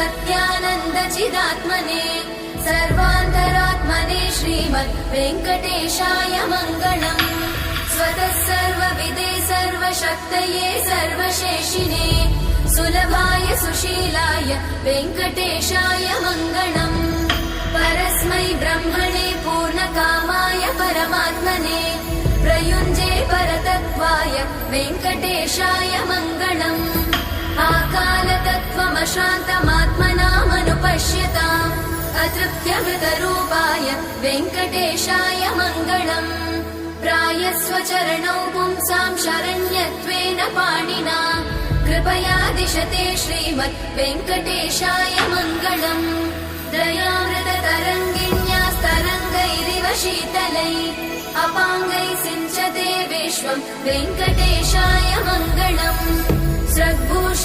सत्यानन्दचिदात्मने सर्वान्तरात्मने श्रीमद् वेङ्कटेशाय मङ्गलम्। स्वतः सर्वविदे सर्वशक्तये सर्वशेषिणे सुलभाय सुशीलाय वेङ्कटेशाय मङ्गलम्। परस्मै ब्रह्मणे पूर्णकामाय परमात्मने प्रयुञ्जे परतत्त्वाय वेङ्कटेशाय मङ्गलम्। आकालतत्त्वमशान्तमात्मनामनुपश्यताम् अतृप्त्यमृतरूपाय वेङ्कटेशाय मङ्गलम्। प्रायस्वचरणौ पुंसां शरण्यत्वेन पाणिना कृपया दिशते श्रीमद् वेङ्कटेशाय मङ्गलम्। दयामृततरङ्गिण्यास्तरङ्गैरिव शीतलैः अपाङ्गैः सिञ्चते विश्वं वेङ्कटेशाय मङ्गलम्।